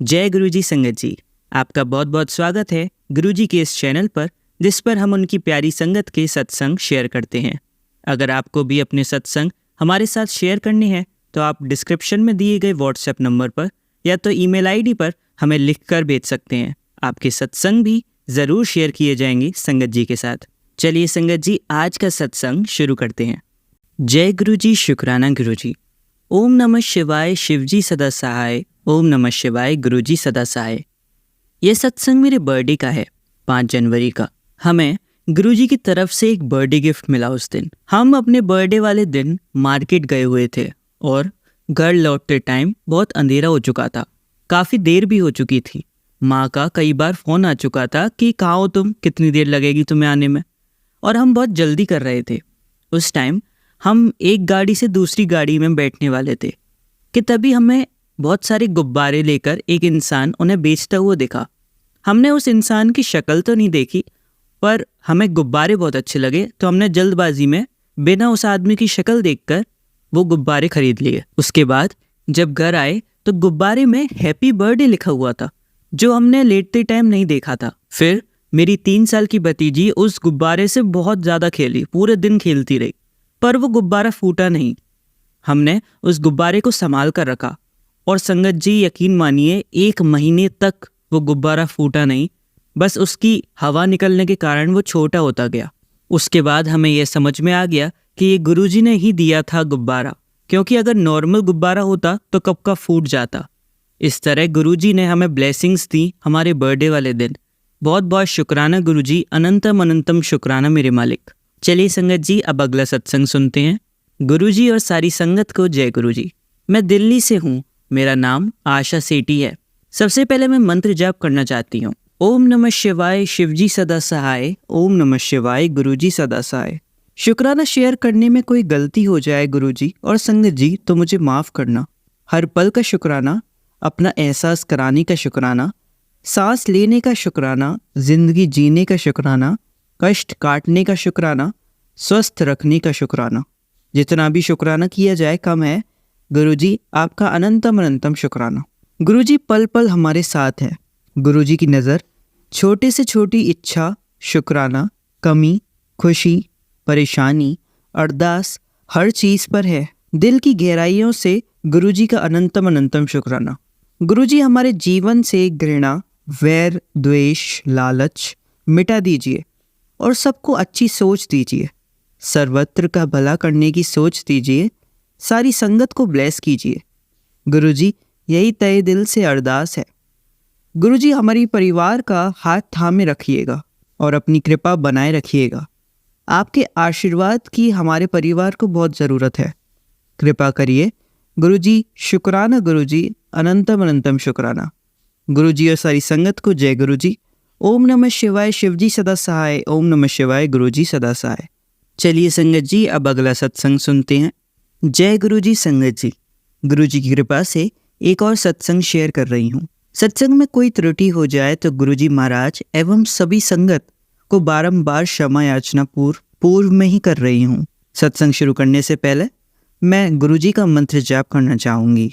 जय गुरुजी संगत जी, आपका बहुत बहुत स्वागत है गुरुजी के इस चैनल पर, जिस पर हम उनकी प्यारी संगत के सत्संग शेयर करते हैं। अगर आपको भी अपने सत्संग हमारे साथ शेयर करने हैं तो आप डिस्क्रिप्शन में दिए गए व्हाट्सएप नंबर पर या तो ईमेल आईडी पर हमें लिखकर भेज सकते हैं। आपके सत्संग भी ज़रूर शेयर किए जाएंगे संगत जी के साथ। चलिए संगत जी, आज का सत्संग शुरू करते हैं। जय गुरुजी, शुक्राना गुरुजी। ओम नमः शिवाय, शिवजी सदा सहाय। ओम नमः शिवाय, गुरुजी सदा सहाय। यह सत्संग मेरे बर्थडे का है, 5 जनवरी का। हमें गुरुजी की तरफ से एक बर्थडे गिफ्ट मिला उस दिन। हम अपने बर्थडे वाले दिन मार्केट गए हुए थे और घर लौटते टाइम बहुत अंधेरा हो चुका था, काफ़ी देर भी हो चुकी थी। माँ का कई बार फ़ोन आ चुका था कि कहाँ हो तुम, कितनी देर लगेगी तुम्हें आने में, और हम बहुत जल्दी कर रहे थे। उस टाइम हम एक गाड़ी से दूसरी गाड़ी में बैठने वाले थे कि तभी हमें बहुत सारे गुब्बारे लेकर एक इंसान उन्हें बेचता हुआ दिखा। हमने उस इंसान की शक्ल तो नहीं देखी, पर हमें गुब्बारे बहुत अच्छे लगे तो हमने जल्दबाजी में बिना उस आदमी की शक्ल देखकर वो गुब्बारे खरीद लिए। उसके बाद जब घर आए तो गुब्बारे में हैप्पी बर्थडे लिखा हुआ था, जो हमने लेटते टाइम नहीं देखा था। फिर मेरी 3 साल की भतीजी उस गुब्बारे से बहुत ज़्यादा खेली, पूरे दिन खेलती रही, पर वो गुब्बारा फूटा नहीं। हमने उस गुब्बारे को संभाल कर रखा और संगत जी यकीन मानिए 1 महीने तक वो गुब्बारा फूटा नहीं, बस उसकी हवा निकलने के कारण वो छोटा होता गया। उसके बाद हमें यह समझ में आ गया कि ये गुरुजी ने ही दिया था गुब्बारा, क्योंकि अगर नॉर्मल गुब्बारा होता तो कब का फूट जाता। इस तरह गुरुजी ने हमें ब्लेसिंग्स दी हमारे बर्थडे वाले दिन। बहुत बहुत शुक्राना गुरुजी, अनंतम अनंतम शुक्राना मेरे मालिक। चलिए संगत जी, अब अगला सत्संग सुनते हैं। गुरुजी और सारी संगत को जय गुरुजी। मैं दिल्ली से हूँ, मेरा नाम आशा सेठी है। सबसे पहले मैं मंत्र जाप करना चाहती हूँ। ओम नमः शिवाय, शिवजी सदा सहाय। ओम नमः शिवाय, गुरुजी सदा सहाय। शुक्राना शेयर करने में कोई गलती हो जाए गुरुजी और संगत जी तो मुझे माफ़ करना। हर पल का शुक्राना, अपना एहसास कराने का शुक्राना, सांस लेने का शुक्राना, जिंदगी जीने का शुक्राना, कष्ट काटने का शुक्राना, स्वस्थ रखने का शुक्राना। जितना भी शुक्राना किया जाए कम है। गुरुजी आपका अनंतम अनंतम शुक्राना। गुरुजी पल पल हमारे साथ हैं। गुरुजी की नज़र छोटे से छोटी इच्छा, शुक्राना, कमी, खुशी, परेशानी, अरदास हर चीज़ पर है। दिल की गहराइयों से गुरुजी का अनंतम अनंतम शुक्राना। गुरुजी हमारे जीवन से घृणा, वैर, द्वेष, लालच मिटा दीजिए और सबको अच्छी सोच दीजिए। सर्वत्र का भला करने की सोच दीजिए। सारी संगत को ब्लेस कीजिए। गुरुजी यही तहे दिल से अरदास है। गुरुजी हमारी परिवार का हाथ थामे रखिएगा और अपनी कृपा बनाए रखिएगा। आपके आशीर्वाद की हमारे परिवार को बहुत ज़रूरत है। कृपा करिए गुरुजी। शुक्राना गुरुजी, अनंतम अनंतम शुक्राना। गुरुजी और सारी संगत को जय गुरुजी। ओम नमः शिवाय, शिवजी सदा सहाय। ओम नमः शिवाय, गुरुजी सदा सहाय। चलिए संगत जी, अब अगला सत्संग सुनते हैं। जय गुरुजी संगत जी। गुरुजी की कृपा से एक और सत्संग शेयर कर रही हूँ। सत्संग में कोई त्रुटि हो जाए तो गुरुजी महाराज एवं सभी संगत को बारंबार क्षमा याचना पूर्व में ही कर रही हूँ। सत्संग शुरू करने से पहले मैं गुरुजी का मंत्र जाप करना चाहूँगी।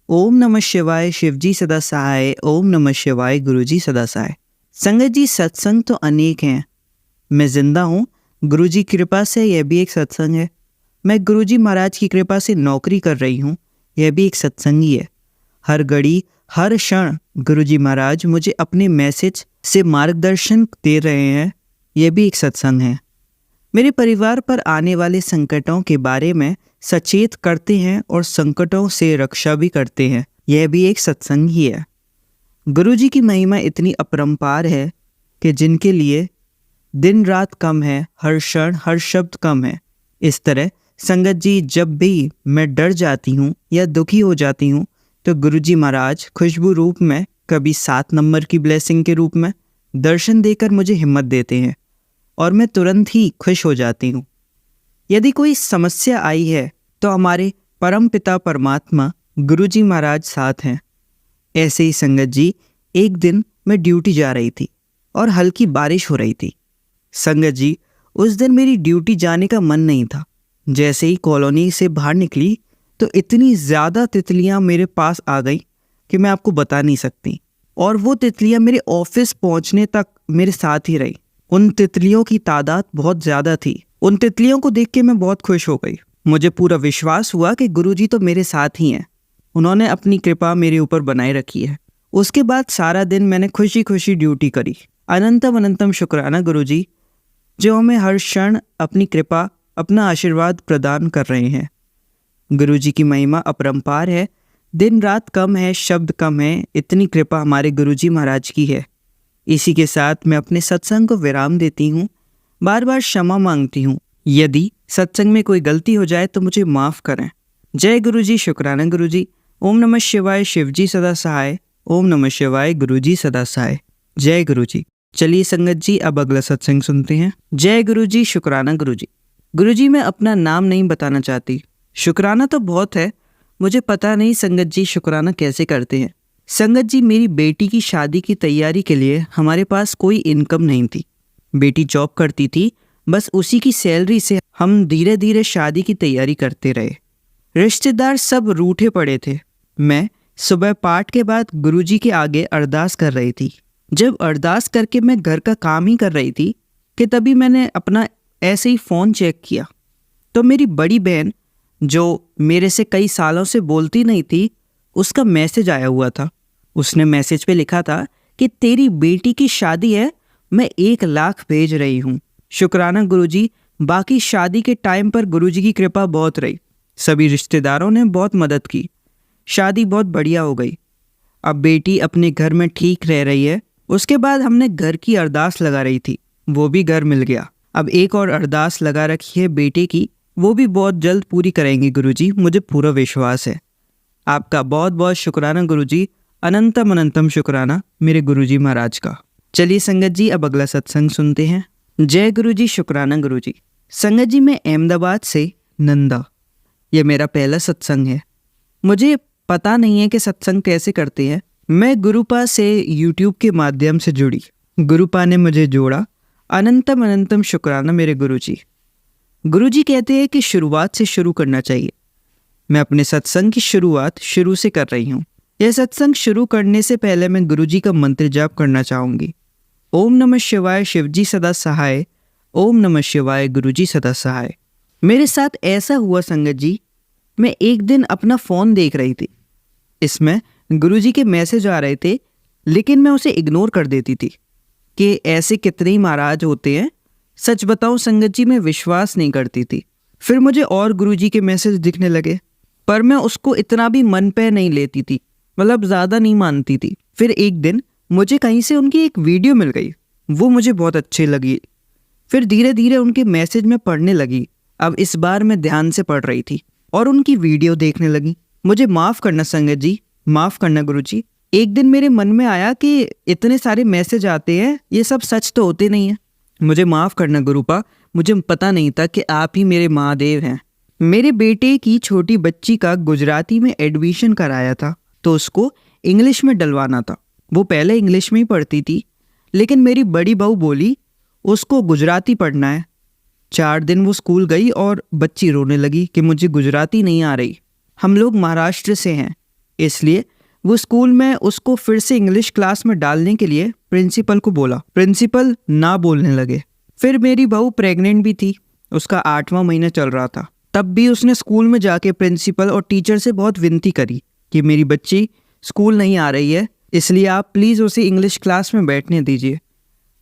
ओम नमः शिवाय, शिवजी सदा सहाय। ओम नमः शिवाय, गुरुजी सदा सहाय। संगत जी सत्संग तो अनेक हैं, मैं जिंदा हूँ। गुरुजी की कृपा से यह भी एक सत्संग है। मैं गुरुजी महाराज की कृपा से नौकरी कर रही हूँ, यह भी एक सत्संग ही है। हर घड़ी हर क्षण गुरुजी महाराज मुझे अपने मैसेज से मार्गदर्शन दे रहे हैं, यह भी एक सत्संग है। मेरे परिवार पर आने वाले संकटों के बारे में सचेत करते हैं और संकटों से रक्षा भी करते हैं, यह भी एक सत्संग ही है। गुरुजी की महिमा इतनी अपरंपार है कि जिनके लिए दिन रात कम है, हर क्षण हर शब्द कम है। इस तरह संगत जी जब भी मैं डर जाती हूँ या दुखी हो जाती हूँ तो गुरुजी महाराज खुशबू रूप में, कभी 7 नंबर की ब्लेसिंग के रूप में दर्शन देकर मुझे हिम्मत देते हैं और मैं तुरंत ही खुश हो जाती हूँ। यदि कोई समस्या आई है तो हमारे परम पिता परमात्मा गुरुजी महाराज साथ हैं। ऐसे ही संगत जी, एक दिन मैं ड्यूटी जा रही थी और हल्की बारिश हो रही थी। संगत जी उस दिन मेरी ड्यूटी जाने का मन नहीं था। जैसे ही कॉलोनी से बाहर निकली तो इतनी ज़्यादा तितलियां मेरे पास आ गई, कि मैं आपको बता नहीं सकती। और वो तितलियाँ मेरे ऑफिस पहुँचने तक मेरे साथ ही रही। उन तितलियों की तादाद बहुत ज़्यादा थी। उन तितलियों को देख के मैं बहुत खुश हो गई। मुझे पूरा विश्वास हुआ कि गुरुजी तो मेरे साथ ही हैं। उन्होंने अपनी कृपा मेरे ऊपर बनाए रखी है। उसके बाद सारा दिन मैंने खुशी खुशी ड्यूटी करी। अनंतम अनंतम शुक्राना गुरुजी, जो हमें हर क्षण अपनी कृपा, अपना आशीर्वाद प्रदान कर रहे हैं। गुरुजी की महिमा अपरंपार है। दिन रात कम है, शब्द कम है, इतनी कृपा हमारे गुरुजी महाराज की है। इसी के साथ मैं अपने सत्संग को विराम देती हूँ। बार बार क्षमा मांगती हूँ। यदि सत्संग में कोई गलती हो जाए तो मुझे माफ़ करें। जय गुरुजी, शुक्राना गुरुजी। ओम नमः शिवाय, शिवजी सदा सहाय। ओम नमः शिवाय, गुरुजी सदा सहाय। जय गुरुजी। चलिए संगत जी, अब अगला सत्संग सुनते हैं। जय गुरुजी, शुक्राना गुरुजी। गुरुजी, मैं अपना नाम नहीं बताना चाहती। शुक्राना तो बहुत है, मुझे पता नहीं संगत जी शुक्राना कैसे करते हैं। संगत जी, मेरी बेटी की शादी की तैयारी के लिए हमारे पास कोई इनकम नहीं थी। बेटी जॉब करती थी, बस उसी की सैलरी से हम धीरे धीरे शादी की तैयारी करते रहे। रिश्तेदार सब रूठे पड़े थे। मैं सुबह पाठ के बाद गुरुजी के आगे अरदास कर रही थी। जब अरदास करके मैं घर का काम ही कर रही थी कि तभी मैंने अपना ऐसे ही फ़ोन चेक किया तो मेरी बड़ी बहन, जो मेरे से कई सालों से बोलती नहीं थी, उसका मैसेज आया हुआ था। उसने मैसेज पे लिखा था कि तेरी बेटी की शादी है, मैं 1 लाख भेज रही हूँ। शुक्राना गुरुजी। बाकी शादी के टाइम पर गुरुजी की कृपा बहुत रही। सभी रिश्तेदारों ने बहुत मदद की। शादी बहुत बढ़िया हो गई। अब बेटी अपने घर में ठीक रह रही है। उसके बाद हमने घर की अरदास लगा रही थी, वो भी घर मिल गया। अब एक और अरदास लगा रखी है बेटे की, वो भी बहुत जल्द पूरी करेंगे गुरुजी, मुझे पूरा विश्वास है। आपका बहुत बहुत शुक्राना गुरुजी। अनंतम अनंतम शुक्राना मेरे गुरुजी महाराज का। चलिए संगत जी, अब अगला सत्संग सुनते हैं। जय गुरुजी, शुक्राना गुरुजी। संगत जी, मैं अहमदाबाद से नंदा, यह मेरा पहला सत्संग है। मुझे पता नहीं है कि सत्संग कैसे करते हैं। मैं गुरुपा से यूट्यूब के माध्यम से जुड़ी। गुरुपा ने मुझे जोड़ा। अनंतम अनंतम शुक्राना मेरे गुरुजी। गुरुजी कहते हैं कि शुरुआत से शुरू करना चाहिए। मैं अपने सत्संग की शुरुआत शुरू से कर रही हूँ। यह सत्संग शुरू करने से पहले मैं गुरुजी का मंत्र जाप करना चाहूँगी। ओम नमः शिवाय, शिवजी सदा सहाय। ओम नमः शिवाय, गुरुजी सदा सहाय। मेरे साथ ऐसा हुआ संगत जी, मैं एक दिन अपना फ़ोन देख रही थी। इसमें गुरुजी के मैसेज आ रहे थे, लेकिन मैं उसे इग्नोर कर देती थी कि ऐसे कितने ही महाराज होते हैं। सच बताऊं संगत जी, मैं विश्वास नहीं करती थी। फिर मुझे और गुरुजी के मैसेज दिखने लगे, पर मैं उसको इतना भी मन पे नहीं लेती थी, मतलब ज़्यादा नहीं मानती थी। फिर एक दिन मुझे कहीं से उनकी एक वीडियो मिल गई, वो मुझे बहुत अच्छी लगी। फिर धीरे धीरे उनके मैसेज में पढ़ने लगी। अब इस बार मैं ध्यान से पढ़ रही थी और उनकी वीडियो देखने लगी। मुझे माफ़ करना संगत जी, माफ़ करना गुरुजी। एक दिन मेरे मन में आया कि इतने सारे मैसेज आते हैं, ये सब सच तो होते नहीं हैं। मुझे माफ़ करना गुरुपा, मुझे पता नहीं था कि आप ही मेरे महादेव हैं। मेरे बेटे की छोटी बच्ची का गुजराती में एडमिशन कराया था, तो उसको इंग्लिश में डलवाना था। वो पहले इंग्लिश में ही पढ़ती थी, लेकिन मेरी बड़ी बहू बोली उसको गुजराती पढ़ना है। 4 दिन वो स्कूल गई और बच्ची रोने लगी कि मुझे गुजराती नहीं आ रही। हम लोग महाराष्ट्र से हैं, इसलिए वो स्कूल में उसको फिर से इंग्लिश क्लास में डालने के लिए प्रिंसिपल को बोला। प्रिंसिपल ना बोलने लगे। फिर मेरी बहू प्रेग्नेंट भी थी, उसका 8वां महीना चल रहा था। तब भी उसने स्कूल में जाके प्रिंसिपल और टीचर से बहुत विनती करी कि मेरी बच्ची स्कूल नहीं आ रही है, इसलिए आप प्लीज़ उसे इंग्लिश क्लास में बैठने दीजिए।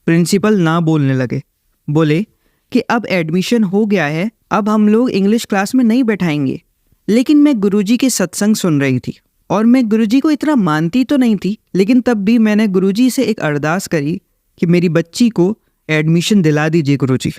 प्रिंसिपल ना बोलने लगे, बोले कि अब एडमिशन हो गया है, अब हम लोग इंग्लिश क्लास में नहीं बैठाएंगे। लेकिन मैं गुरुजी के सत्संग सुन रही थी और मैं गुरुजी को इतना मानती तो नहीं थी, लेकिन तब भी मैंने गुरुजी से एक अरदास करी कि मेरी बच्ची को एडमिशन दिला दीजिए गुरुजी।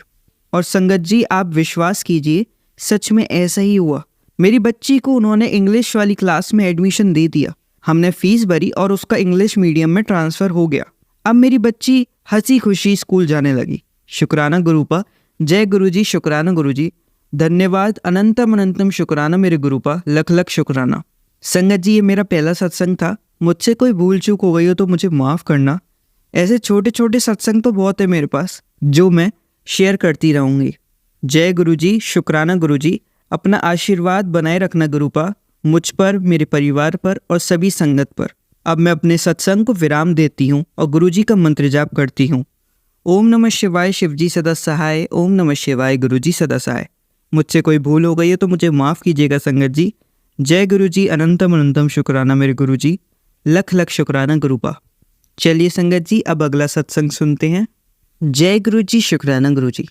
और संगत जी, आप विश्वास कीजिए, सच में ऐसा ही हुआ। मेरी बच्ची को उन्होंने इंग्लिश वाली क्लास में एडमिशन दे दिया। हमने फीस भरी और उसका इंग्लिश मीडियम में ट्रांसफ़र हो गया। अब मेरी बच्ची हंसी खुशी स्कूल जाने लगी। शुक्राना गुरुपा। जय गुरुजी, शुक्राना गुरुजी। धन्यवाद, अनंतम अनंतम शुक्राना मेरे गुरुपा, लख लख शुक्राना। संगत जी, ये मेरा पहला सत्संग था। मुझसे कोई भूल चूक हो गई हो तो मुझे माफ़ करना। ऐसे छोटे छोटे सत्संग तो बहुत है मेरे पास, जो मैं शेयर करती रहूँगी। जय गुरुजी, शुक्राना गुरुजी। अपना आशीर्वाद बनाए रखना गुरुपा, मुझ पर, मेरे परिवार पर और सभी संगत पर। अब मैं अपने सत्संग को विराम देती हूँ और गुरुजी का मंत्र जाप करती हूँ। ओम नमः शिवाय शिवजी सदा सहाय, ओम नमः शिवाय गुरुजी सदा सहाय। मुझसे कोई भूल हो गई है तो मुझे माफ़ कीजिएगा संगत जी। जय गुरुजी, अनंतम अनंतम शुक्राना मेरे गुरुजी, लख लख शुक्राना गुरुपा। चलिए संगत जी, अब अगला सत्संग सुनते हैं। जय गुरुजी, शुक्राना गुरुजी।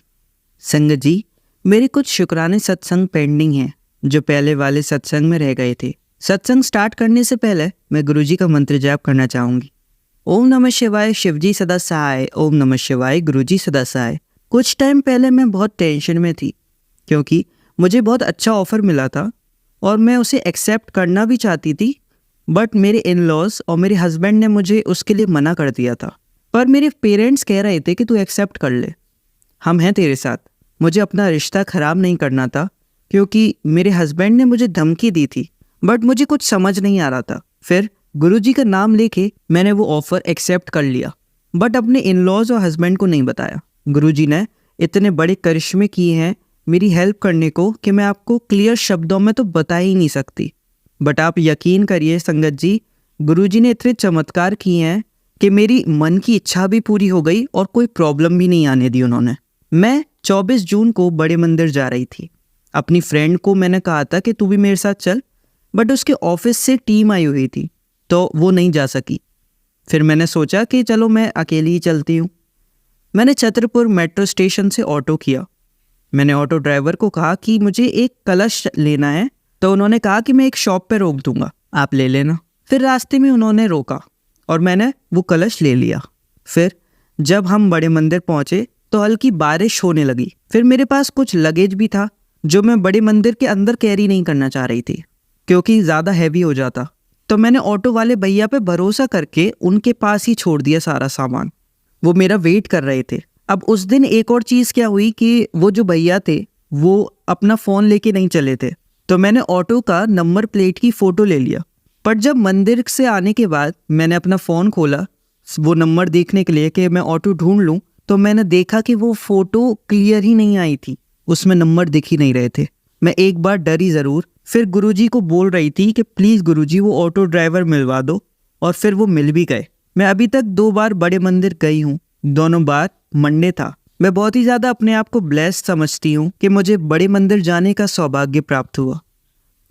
संगत जी, मेरे कुछ शुक्राने सत्संग पेंडिंग हैं जो पहले वाले सत्संग में रह गए थे। सत्संग स्टार्ट करने से पहले मैं गुरुजी का मंत्र जाप करना चाहूँगी। ओम नमः शिवाय शिवजी सदा सहाय, ओम नमः शिवाय गुरुजी सदा सहाय। कुछ टाइम पहले मैं बहुत टेंशन में थी क्योंकि मुझे बहुत अच्छा ऑफ़र मिला था और मैं उसे एक्सेप्ट करना भी चाहती थी, बट मेरे इन लॉज और मेरे हस्बैंड ने मुझे उसके लिए मना कर दिया था। पर मेरे पेरेंट्स कह रहे थे कि तू एक्सेप्ट कर ले, हम हैं तेरे साथ। मुझे अपना रिश्ता ख़राब नहीं करना था क्योंकि मेरे हस्बैंड ने मुझे धमकी दी थी, बट मुझे कुछ समझ नहीं आ रहा था। फिर गुरुजी का नाम लेके मैंने वो ऑफ़र एक्सेप्ट कर लिया, बट अपने इन लॉज और हस्बैंड को नहीं बताया। गुरुजी ने इतने बड़े करिश्मे किए हैं मेरी हेल्प करने को कि मैं आपको क्लियर शब्दों में तो बता ही नहीं सकती। बट आप यकीन करिए संगत जी, गुरुजी ने इतने चमत्कार किए हैं कि मेरी मन की इच्छा भी पूरी हो गई और कोई प्रॉब्लम भी नहीं आने दी उन्होंने। मैं 24 जून को बड़े मंदिर जा रही थी। अपनी फ्रेंड को मैंने कहा था कि तू भी मेरे साथ चल, बट उसके ऑफिस से टीम आई हुई थी तो वो नहीं जा सकी। फिर मैंने सोचा कि चलो मैं अकेली ही चलती हूँ। मैंने छतरपुर मेट्रो स्टेशन से ऑटो किया। मैंने ऑटो ड्राइवर को कहा कि मुझे एक कलश लेना है, तो उन्होंने कहा कि मैं एक शॉप पे रोक दूंगा, आप ले लेना। फिर रास्ते में उन्होंने रोका और मैंने वो कलश ले लिया। फिर जब हम बड़े मंदिर पहुँचे तो हल्की बारिश होने लगी। फिर मेरे पास कुछ लगेज भी था जो मैं बड़े मंदिर के अंदर कैरी नहीं करना चाह रही थी क्योंकि ज़्यादा हैवी हो जाता। तो मैंने ऑटो वाले भैया पे भरोसा करके उनके पास ही छोड़ दिया सारा सामान। वो मेरा वेट कर रहे थे। अब उस दिन एक और चीज़ क्या हुई कि वो जो भैया थे वो अपना फ़ोन लेके नहीं चले थे, तो मैंने ऑटो का नंबर प्लेट की फ़ोटो ले लिया। पर जब मंदिर से आने के बाद मैंने अपना फ़ोन खोला वो नंबर देखने के लिए कि मैं ऑटो ढूंढ लूँ, तो मैंने देखा कि वो फ़ोटो क्लियर ही नहीं आई थी, उसमें नंबर दिख ही नहीं रहे थे। मैं एक बार डरी ज़रूर। फिर गुरुजी को बोल रही थी कि प्लीज़ गुरुजी वो ऑटो ड्राइवर मिलवा दो, और फिर वो मिल भी गए। मैं अभी तक 2 बार बड़े मंदिर गई हूँ, दोनों बार मंडे था। मैं बहुत ही ज़्यादा अपने आप को ब्लेस्ड समझती हूँ कि मुझे बड़े मंदिर जाने का सौभाग्य प्राप्त हुआ।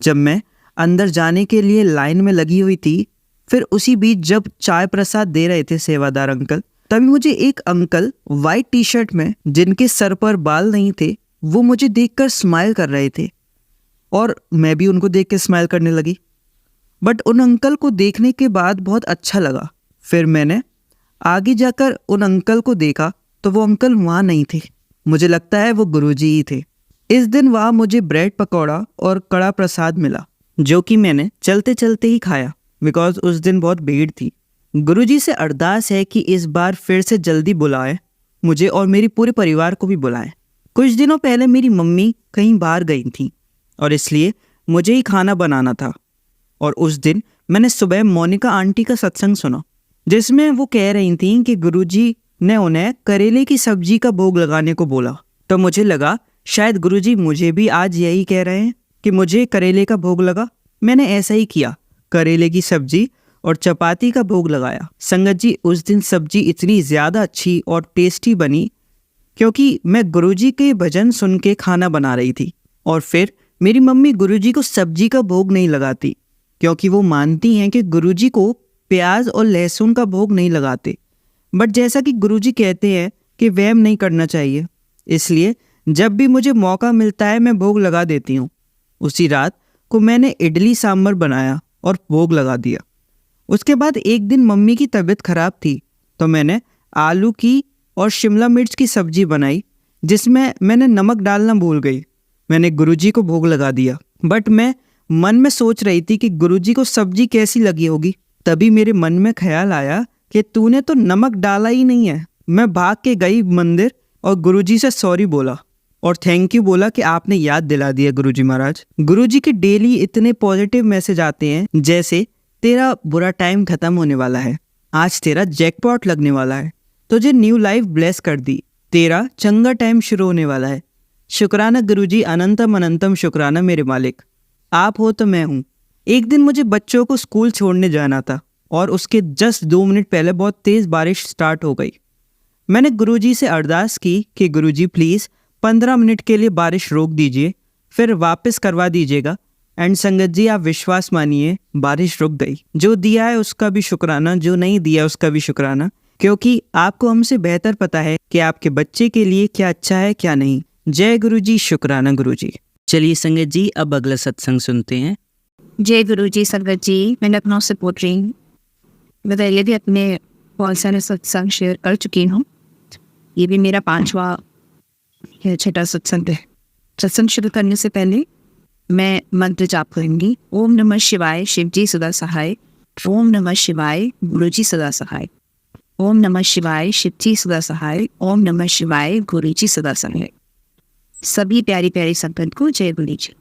जब मैं अंदर जाने के लिए लाइन में लगी हुई थी, फिर उसी बीच जब चाय प्रसाद दे रहे थे सेवादार अंकल, तभी मुझे एक अंकल वाइट टी शर्ट में, जिनके सर पर बाल नहीं थे, वो मुझे देखकर स्माइल कर रहे थे और मैं भी उनको देख के स्माइल करने लगी। बट उन अंकल को देखने के बाद बहुत अच्छा लगा। फिर मैंने आगे जाकर उन अंकल को देखा तो वो अंकल वहाँ नहीं थे। मुझे लगता है वो गुरुजी ही थे। इस दिन वहाँ मुझे ब्रेड पकौड़ा और कड़ा प्रसाद मिला, जो कि मैंने चलते चलते ही खाया बिकॉज उस दिन बहुत भीड़ थी। गुरुजी से अरदास है कि इस बार फिर से जल्दी बुलाए मुझे और मेरे पूरे परिवार को भी बुलाएं। कुछ दिनों पहले मेरी मम्मी कहीं बाहर गई थी और इसलिए मुझे ही खाना बनाना था, और उस दिन मैंने सुबह मोनिका आंटी का सत्संग सुना जिसमें वो कह रही थी कि गुरुजी ने उन्हें करेले की सब्जी का भोग लगाने को बोला। तो मुझे लगा शायद गुरुजी मुझे भी आज यही कह रहे हैं कि मुझे करेले का भोग लगा। मैंने ऐसा ही किया, करेले की सब्जी और चपाती का भोग लगाया। संगत जी, उस दिन सब्जी इतनी ज़्यादा अच्छी और टेस्टी बनी क्योंकि मैं गुरुजी के भजन सुन के खाना बना रही थी। और फिर मेरी मम्मी गुरुजी को सब्जी का भोग नहीं लगाती क्योंकि वो मानती हैं कि गुरुजी को प्याज और लहसुन का भोग नहीं लगाते। बट जैसा कि गुरुजी कहते हैं कि वहम नहीं करना चाहिए, इसलिए जब भी मुझे मौका मिलता है मैं भोग लगा देती हूँ। उसी रात को मैंने इडली सांभर बनाया और भोग लगा दिया। उसके बाद एक दिन मम्मी की तबीयत खराब थी तो मैंने आलू की और शिमला मिर्च की सब्जी बनाई जिसमें मैंने नमक डालना भूल गई। मैंने गुरुजी को भोग लगा दिया, बट मैं मन में सोच रही थी कि गुरुजी को सब्जी कैसी लगी होगी। तभी मेरे मन में ख्याल आया कि तूने तो नमक डाला ही नहीं है। मैं भाग के गई मंदिर और गुरुजी से सॉरी बोला और थैंक यू बोला कि आपने याद दिला दिया गुरुजी महाराज। गुरुजी के डेली इतने पॉजिटिव मैसेज आते हैं जैसे तेरा बुरा टाइम खत्म होने वाला है, आज तेरा जैकपॉट लगने वाला है, तुझे न्यू लाइफ ब्लेस कर दी, तेरा चंगा टाइम शुरू होने वाला है। शुक्राना गुरुजी, अनंतम अनंतम शुक्राना मेरे मालिक, आप हो तो मैं हूँ। एक दिन मुझे बच्चों को स्कूल छोड़ने जाना था और उसके जस्ट 2 मिनट पहले बहुत तेज़ बारिश स्टार्ट हो गई। मैंने गुरुजी से अरदास की कि गुरुजी प्लीज़ 15 मिनट के लिए बारिश रोक दीजिए, फिर वापस करवा दीजिएगा। एंड संगत जी, आप विश्वास मानिए, बारिश रुक गई। जो दिया है उसका भी शुक्राना, जो नहीं दिया उसका भी शुक्राना, क्योंकि आपको हमसे बेहतर पता है कि आपके बच्चे के लिए क्या अच्छा है क्या नहीं। जय गुरुजी, शुक्राना गुरुजी। चलिए संगत जी, अब अगला सत्संग सुनते हैं। जय गुरुजी। संगत जी, मैं लखनऊ से बोल रही हूँ। मैं पहले भी अपने बहुत सारे सत्संग शेयर कर चुकी हूँ। ये भी मेरा 5वां या 6वां सत्संग है। सत्संग शुरू करने से पहले मैं मंत्र जाप करूंगी। ओम नमः शिवाय, शिव जी सदा सहाय। ओम नमः शिवाय, गुरु जी सदा सहाय। ओम नमः शिवाय, शिव जी सदा सहाय। ओम नमः शिवाय, गुरु जी सदा सहाय। सभी प्यारी प्यारी संगत को जय गुरु जी।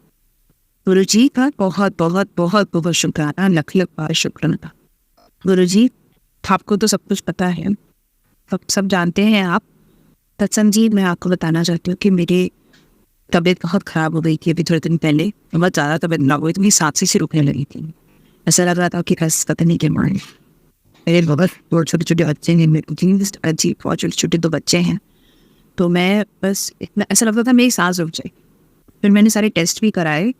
गुरु जी का बहुत बहुत बहुत बहुत शुक्राना, लख लख बार शुक्राना। गुरु जी, आपको तो सब कुछ पता है, सब जानते हैं आप। सत्संग जी, मैं आपको बताना चाहती हूँ कि मेरी तबीयत बहुत ख़राब हो गई थी अभी थोड़े दिन पहले। बहुत ज़्यादा तबीयत खराब हो गई थी, मेरी सांसें से रुकने लगी थी। ऐसा लग रहा था कि बस पता नहीं क्या मारे। मेरे बहुत छोटे छोटे बच्चे हैं, मेरे अजीब बहुत छोटे छोटे 2 बच्चे हैं। तो मैं बस इतना ऐसा लगता था मेरी सांस रुक जाए। फिर मैंने सारे टेस्ट भी कराए,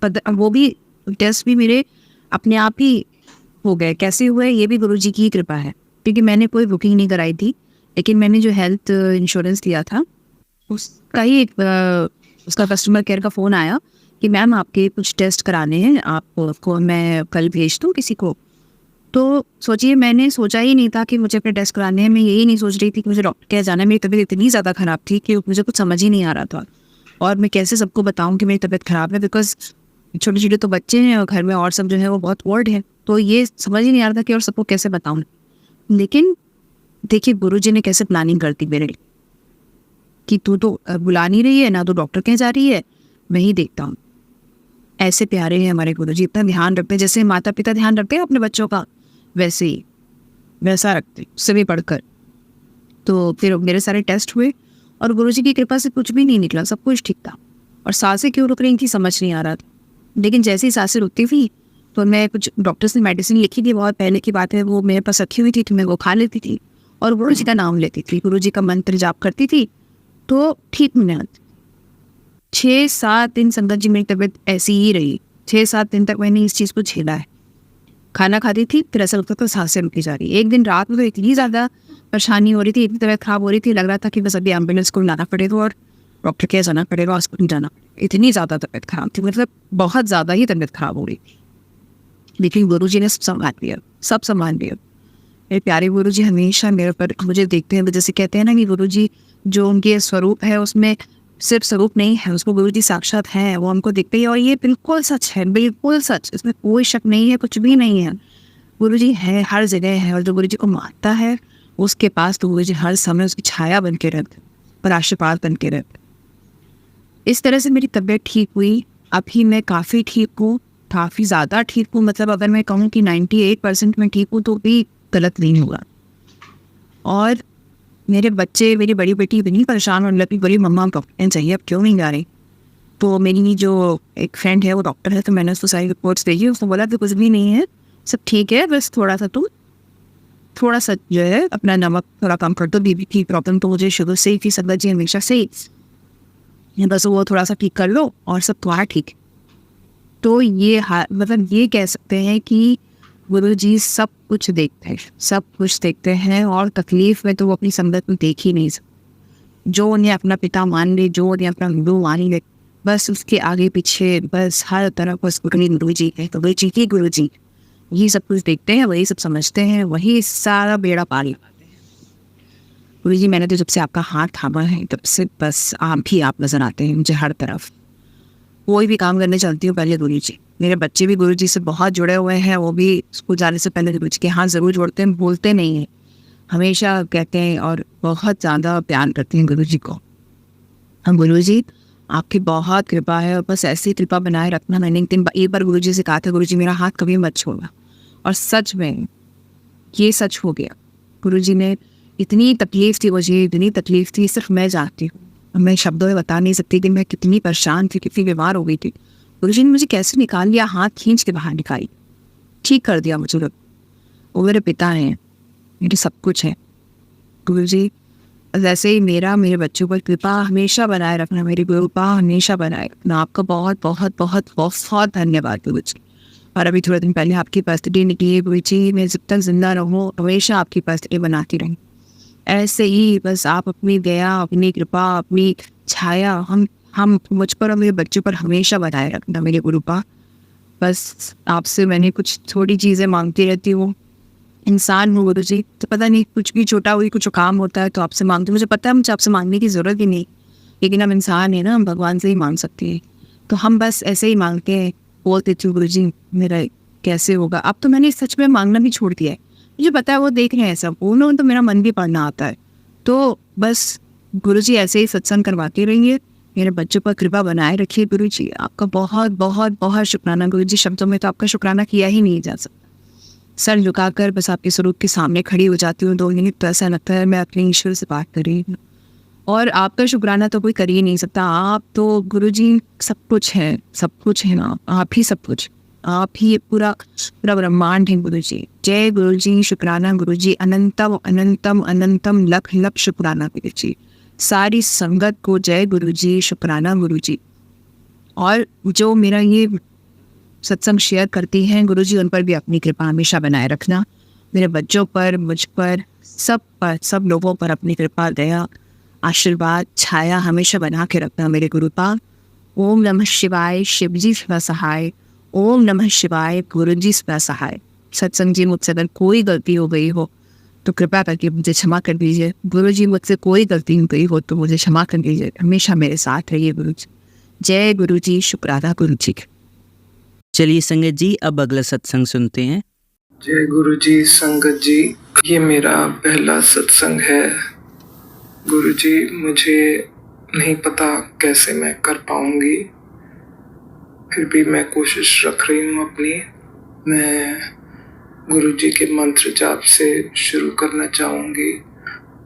पर वो भी टेस्ट भी मेरे अपने आप ही हो गए। कैसे हुए, ये भी गुरुजी की कृपा है, क्योंकि मैंने कोई बुकिंग नहीं कराई थी। लेकिन मैंने जो हेल्थ इंश्योरेंस लिया था उसका ही उसका कस्टमर केयर का फ़ोन आया कि मैम आपके कुछ टेस्ट कराने हैं, आपको मैं कल भेज दूँ किसी को। तो सोचिए, मैंने सोचा ही नहीं था कि मुझे अपने टेस्ट कराने हैं। मैं यही नहीं सोच रही थी कि मुझे डॉक्टर के यहाँ जाना है। मेरी तबीयत इतनी ज़्यादा ख़राब थी कि मुझे कुछ समझ ही नहीं आ रहा था। और मैं कैसे सबको बताऊँ कि मेरी तबीयत ख़राब है, बिकॉज छोटे छोटे तो बच्चे हैं और घर में और सब जो है वो बहुत ओल्ड है। तो ये समझ ही नहीं आ रहा था कि और सबको कैसे बताऊँ। लेकिन देखिए गुरुजी ने कैसे प्लानिंग कर दी मेरे लिए कि तू तो बुला नहीं रही है ना, तो डॉक्टर कहीं जा रही है, मैं ही देखता हूँ। ऐसे प्यारे हैं हमारे गुरुजी, इतना ध्यान रखते हैं। जैसे माता पिता ध्यान रखते हैं अपने बच्चों का, वैसे ही वैसा रखते हैं, उससे भी पढ़कर। तो फिर मेरे सारे टेस्ट हुए और गुरुजी की कृपा से कुछ भी नहीं निकला, सब कुछ ठीक था। और सांसें क्यों रुक रही थी समझ नहीं आ रहा था। लेकिन जैसे ही सांसें रुकती थी तो मैं कुछ डॉक्टर्स ने मेडिसिन लिखी थी, बहुत पहले की बात है, वो मेरे पास रखी हुई थी, तो मैं वो खा लेती थी और गुरुजी का नाम लेती थी, गुरुजी का मंत्र जाप करती थी, तो ठीक होने आती। 6-7 दिन संगत जी मेरी तबीयत ऐसी ही रही। 6-7 दिन तक मैंने इस चीज़ को झेला है। खाना खाती थी, फिर ऐसा लगता था सांसें रुकी जा रही है। एक दिन रात में तो इतनी ज़्यादा परेशानी हो रही थी, इतनी तबीयत खराब हो रही थी, लग रहा था कि बस अभी एम्बुलेंस को लाना पड़ेगा और डॉक्टर के जाना पड़ेगा, हॉस्पिटल जाना पड़ेगा। इतनी ज़्यादा तबीयत खराब थी, मतलब बहुत ज़्यादा ही तबीयत खराब हो रही थी। लेकिन गुरुजी ने सब संभाल लिया, सब संभाल लिया। मेरे प्यारे गुरुजी हमेशा मेरे पर मुझे देखते हैं। जैसे कहते हैं ना कि गुरुजी जो उनके स्वरूप है उसमें सिर्फ स्वरूप नहीं है, उसको गुरुजी साक्षात हैं, वो हमको देखते हैं। और ये बिल्कुल सच है, बिल्कुल सच, इसमें कोई शक नहीं है, कुछ भी नहीं है। गुरुजी है, हर जगह है। और जो गुरुजी को मानता है उसके पास तो गुरुजी हर समय उसकी छाया बन के रहते, पर आशीर्वाद बन के रहते। इस तरह से मेरी तबीयत ठीक हुई। अभी मैं काफ़ी ठीक हूँ, काफ़ी ज़्यादा ठीक हूँ। मतलब अगर मैं कहूँ कि 98% में ठीक हूँ तो भी गलत नहीं होगा। और मेरे बच्चे, मेरी बड़ी बेटी इतनी परेशान होने लगी, बड़ी मम्मा डॉक्टर चाहिए, अब क्यों नहीं जा रही। तो मेरी जो एक फ्रेंड है वो डॉक्टर है, तो मैंने उसको सारी रिपोर्ट्स देखी। उसने बोला कि कुछ भी नहीं है, सब ठीक है, बस थोड़ा सा जो है अपना नमक थोड़ा कम कर दो। बीपी की प्रॉब्लम तो मुझे शुरू से ही थी संगत जी, हमेशा से ही, बस वो थोड़ा सा ठीक कर लो और सब तुम्हारा ठीक। तो ये मतलब ये कह सकते हैं कि गुरुजी सब कुछ देखते हैं, सब कुछ देखते हैं। और तकलीफ में तो वो अपनी संगत में देख ही नहीं सकते। जो उन्हें अपना पिता मान ले, जो उन्हें अपना गुरु मान ले, बस उसके आगे पीछे बस हर तरफ बस गुरुजी है। तो गुरुजी ही गुरुजी, यही सब कुछ देखते हैं, वही सब समझते हैं, वही सारा बेड़ा पार लगाते हैं। गुरुजी, मैंने तो जब से आपका हाथ थामा है तब से बस आप ही आप नजर आते हैं मुझे हर तरफ। कोई भी काम करने चलती हूँ पहले गुरुजी। मेरे बच्चे भी गुरुजी से बहुत जुड़े हुए हैं, वो भी स्कूल जाने से पहले गुरुजी के हाथ ज़रूर जोड़ते हैं, बोलते नहीं हैं, हमेशा कहते हैं और बहुत ज़्यादा प्यार करते हैं गुरुजी को। हम गुरुजी आपकी बहुत कृपा है और बस ऐसी कृपा बनाए रखना। मैंने एक बार गुरुजी से कहा था, गुरुजी मेरा हाथ कभी मत छोड़ना, और सच में ये सच हो गया। गुरुजी ने इतनी तकलीफ थी मुझे, इतनी तकलीफ थी, सिर्फ मैं जानती हूँ, मैं शब्दों में बता नहीं सकती कि मैं कितनी परेशान थी, कितनी बीमार हो गई थी। गुरुजी ने मुझे कैसे निकाल लिया, हाथ खींच के बाहर निकाली, ठीक कर दिया मुझे। वो मेरे पिता हैं, मेरे सब कुछ है। गुरुजी जैसे ही मेरे बच्चों पर कृपा हमेशा बनाए रखना, मेरी कृपा हमेशा बनाए रखना। आपका बहुत बहुत बहुत बहुत धन्यवाद गुरुजी। और अभी थोड़े दिन पहले आपकी उपस्थिति निकली गुरुजी, मैं जब तक जिंदा रहूँ हमेशा आपकी उपस्थिति बनाती रहूँ। ऐसे ही बस आप अपनी दया, अपनी कृपा, अपनी छाया हम मुझ पर और मेरे बच्चों पर हमेशा बनाए रखना मेरे गुरुपा। बस आपसे मैंने कुछ थोड़ी चीज़ें मांगती रहती हूँ। इंसान हूँ गुरुजी, तो पता नहीं कुछ भी छोटा हुई कुछ काम होता है तो आपसे मांगती हूँ। मुझे पता है मुझे आपसे मांगने की ज़रूरत ही नहीं, लेकिन हम इंसान हैं ना, हम भगवान से ही मांग सकते हैं। तो हम बस ऐसे ही मांगते हैं, बोलते थे गुरुजी मेरा कैसे होगा। अब तो मैंने सच में मांगना भी छोड़ दिया है, मुझे पता है वो देख रहे हैं सब, उन्होंने तो मेरा मन भी पढ़ना आता है। तो बस गुरुजी ऐसे ही सत्संग करवाते रहिए, मेरे बच्चों पर कृपा बनाए रखिए गुरुजी। आपका बहुत बहुत बहुत शुक्राना गुरुजी, शब्दों में तो आपका शुक्राना किया ही नहीं जा सकता। सर झुकाकर बस आपके स्वरूप के सामने खड़ी हो जाती हूँ 2 मिनट, तो ऐसा लगता है मैं अपने ईश्वर से बात कर रही हूँ। और आपका शुक्राना तो कोई कर ही नहीं सकता, आप तो गुरुजी सब कुछ है ना, आप ही सब कुछ, आप ही पूरा पूरा ब्रह्मांड है गुरुजी। जय गुरुजी, शुक्राना गुरुजी, अनंतम अनंतम अनंतम लख लख शुक्राना गुरुजी। सारी संगत को जय गुरुजी, शुक्राना गुरुजी। और जो मेरा ये सत्संग शेयर करती हैं गुरुजी, उन पर भी अपनी कृपा हमेशा बनाए रखना। मेरे बच्चों पर, मुझ पर, सब लोगों पर अपनी कृपा, दया, आशीर्वाद, छाया हमेशा बना के रखना मेरे गुरुपा। ओम नमः शिवाय, शिवजी सदा सहाय। ओम नमः शिवाय, गुरुजी सदा सहाय। सत्संग जी मुझसे अगर कोई गलती हो गई हो तो कृपा करके मुझे क्षमा कर दीजिए। गुरुजी मुझसे कोई गलती हो गई हो तो मुझे क्षमा कर दीजिए, हमेशा मेरे साथ रहिए गुरुजी। जय गुरुजी, शुक्राना गुरुजी। चलिए संगत जी, अब अगला सत्संग सुनते हैं। जय गुरुजी। संगत जी, ये मेरा पहला सत्संग है। गुरुजी मुझे नहीं पता कैसे मैं कर पाऊंगी, फिर भी मैं कोशिश रख रही हूँ अपनी। मैं गुरुजी के मंत्र जाप से शुरू करना चाहूँगी।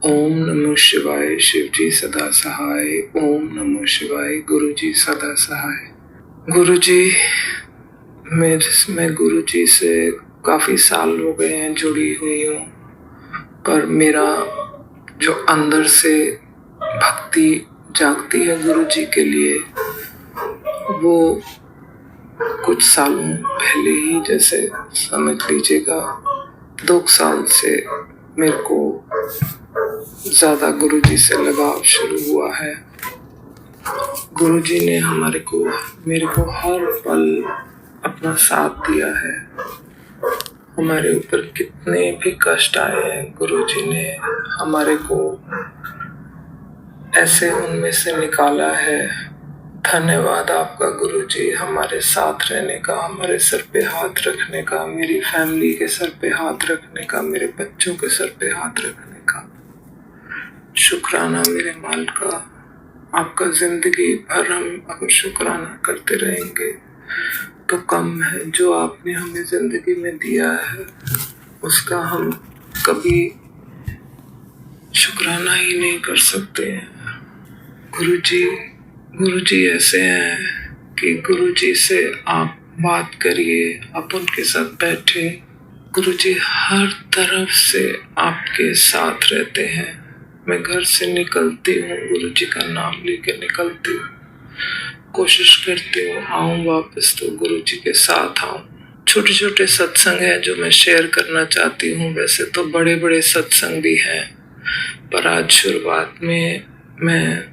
ओम नमः शिवाय, शिवजी सदा सहाय। ओम नमः शिवाय, गुरुजी सदा सहाय। गुरुजी, मैं गुरुजी से काफ़ी साल हो गए हैं जुड़ी हुई हूँ, पर मेरा जो अंदर से भक्ति जागती है गुरुजी के लिए, वो कुछ सालों पहले ही, जैसे समझ लीजिएगा 2 साल से मेरे को ज़्यादा गुरुजी से लगाव शुरू हुआ है। गुरुजी ने मेरे को हर पल अपना साथ दिया है। हमारे ऊपर कितने भी कष्ट आए हैं, गुरुजी ने हमारे को ऐसे उनमें से निकाला है। धन्यवाद आपका गुरुजी, हमारे साथ रहने का, हमारे सर पे हाथ रखने का, मेरी फैमिली के सर पे हाथ रखने का, मेरे बच्चों के सर पे हाथ रखने का। शुक्राना मेरे माल का। आपका जिंदगी भर हम अगर शुक्राना करते रहेंगे तो कम है। जो आपने हमें जिंदगी में दिया है उसका हम कभी शुक्राना ही नहीं कर सकते हैं। गुरुजी ऐसे हैं कि गुरुजी से आप बात करिए, आप उनके साथ बैठे, गुरुजी हर तरफ से आपके साथ रहते हैं। मैं घर से निकलती हूँ, गुरुजी का नाम लेके निकलती हूँ, कोशिश करती हूँ आऊँ वापस तो गुरुजी के साथ आऊँ। छोटे छोटे सत्संग हैं जो मैं शेयर करना चाहती हूँ। वैसे तो बड़े बड़े सत्संग भी हैं, पर आज शुरुआत में मैं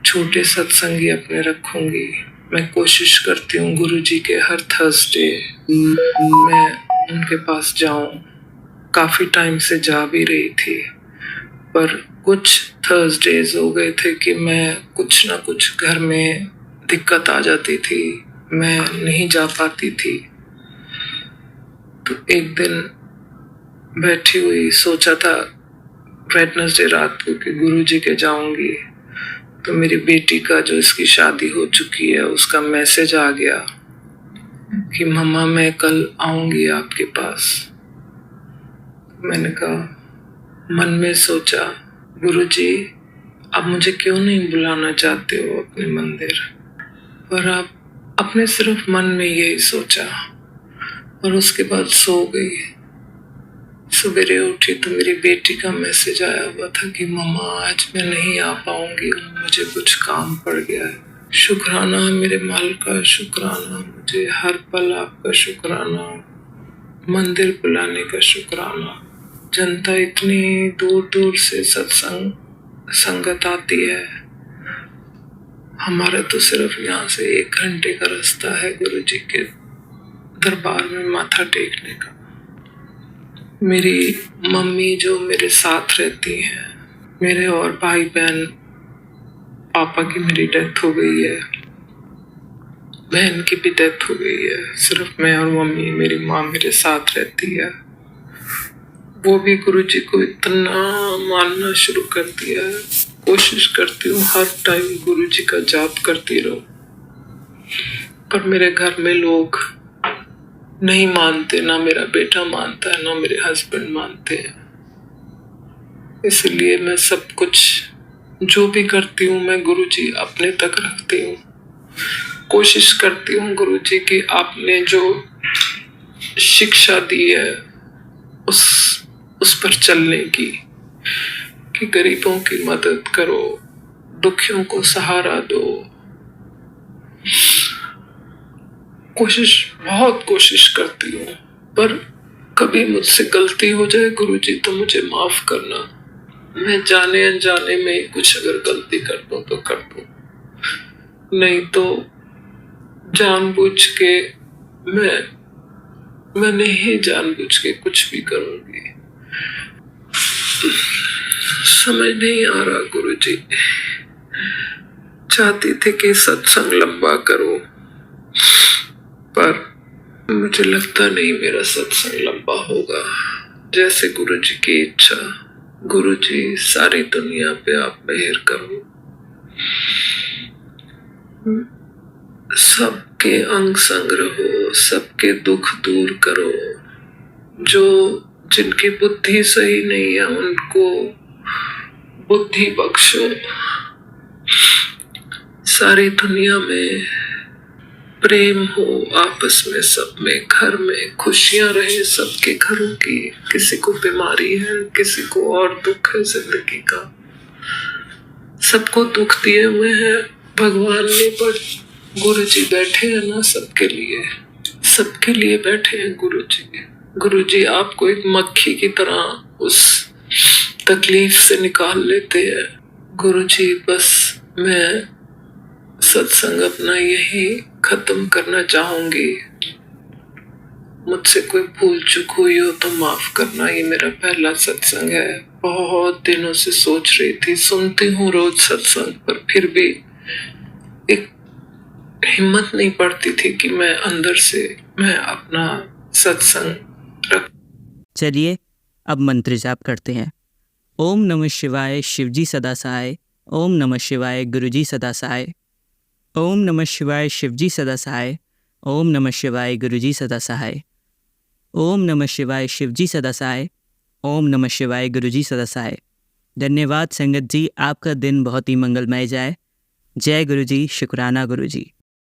छोटे सत्संग ही अपने रखूंगी। मैं कोशिश करती हूँ गुरुजी के हर थर्सडे मैं उनके पास जाऊँ। काफ़ी टाइम से जा भी रही थी, पर कुछ थर्सडेज हो गए थे कि मैं कुछ ना कुछ घर में दिक्कत आ जाती थी, मैं नहीं जा पाती थी। तो एक दिन बैठी हुई सोचा था वेडनेसडे रात को कि गुरुजी के जाऊंगी, तो मेरी बेटी का, जो इसकी शादी हो चुकी है, उसका मैसेज आ गया कि मम्मा मैं कल आऊंगी आपके पास। मैंने कहा, मन में सोचा, गुरुजी आप मुझे क्यों नहीं बुलाना चाहते हो अपने मंदिर, पर आप अपने सिर्फ मन में यही सोचा। और उसके बाद सो गई। सवेरे उठी तो मेरी बेटी का मैसेज आया हुआ था कि मम्मा आज मैं नहीं आ पाऊंगी, मुझे कुछ काम पड़ गया है। शुक्राना मेरे मालिक का, शुक्राना मुझे हर पल आपका, शुक्राना मंदिर बुलाने का, शुक्राना। जनता इतनी दूर दूर से सत्संग संगत आती है, हमारा तो सिर्फ यहाँ से 1 घंटे का रास्ता है गुरु जी के दरबार में माथा टेकने का। मेरी मम्मी जो मेरे साथ रहती हैं, मेरे और भाई बहन, पापा की मेरी डेथ हो गई है, बहन की भी डेथ हो गई है, सिर्फ मैं और मम्मी, मेरी माँ मेरे साथ रहती है। वो भी गुरु जी को इतना मानना शुरू कर दिया है। कोशिश करती हूँ हर टाइम गुरु जी का जाप करती रहूं, पर मेरे घर में लोग नहीं मानते, ना मेरा बेटा मानता है, ना मेरे हस्बैंड मानते हैं। इसलिए मैं सब कुछ जो भी करती हूँ मैं गुरु जी अपने तक रखती हूँ। कोशिश करती हूँ गुरु जी की आपने जो शिक्षा दी है उस पर चलने की, कि गरीबों की मदद करो, दुखियों को सहारा दो। बहुत कोशिश करती हूँ, पर कभी मुझसे गलती हो जाए गुरु जी तो मुझे माफ करना। मैं जाने अनजाने में कुछ अगर गलती कर दूं तो कर दूं, नहीं तो जानबूझ के मैं नहीं जानबूझ के कुछ भी करूंगी। समझ नहीं आ रहा गुरु जी, चाहती थी कि सत्संग लंबा करो, पर मुझे लगता नहीं मेरा सत्संग लंबा होगा। जैसे गुरु जी की इच्छा। गुरु जी सारी दुनिया पे आप मेहर करो, सबके अंग संग रहो, सबके दुख दूर करो। जिनकी बुद्धि सही नहीं है उनको बुद्धि बख्शो। सारी दुनिया में प्रेम हो आपस में, सब में, घर में खुशियां रहे सबके घरों की। किसी को बीमारी है, किसी को और दुख है जिंदगी का, सबको दुख दिए हुए हैं भगवान ने, पर गुरु जी बैठे हैं ना सबके लिए बैठे हैं गुरु जी। गुरु जी आपको एक मक्खी की तरह उस तकलीफ से निकाल लेते हैं। गुरु जी बस मैं सत्संग अपना यही खत्म करना चाहूंगी। मुझसे कोई भूल चूक हुई हो तो माफ करना। ये मेरा पहला सत्संग है। बहुत दिनों से सोच रही थी, सुनती हूँ रोज सत्संग, पर फिर भी एक हिम्मत नहीं पड़ती थी कि मैं अंदर से मैं अपना सत्संग रख। चलिए अब मंत्र जाप करते हैं। ओम नमः शिवाय शिवजी सदा सहाय। ओम नमः शिवाय गुरुजी सदा सहाय। ओम नमः शिवाय शिवजी सदा सहाय। ओम नमः शिवाय गुरुजी सदा सहाय। ओम नमः शिवाय शिवजी सदा सहाय। ओम नमः शिवाय गुरुजी सदा सहाय। धन्यवाद संगत जी, आपका दिन बहुत ही मंगलमय जाए। जय गुरुजी, शुक्राना गुरुजी।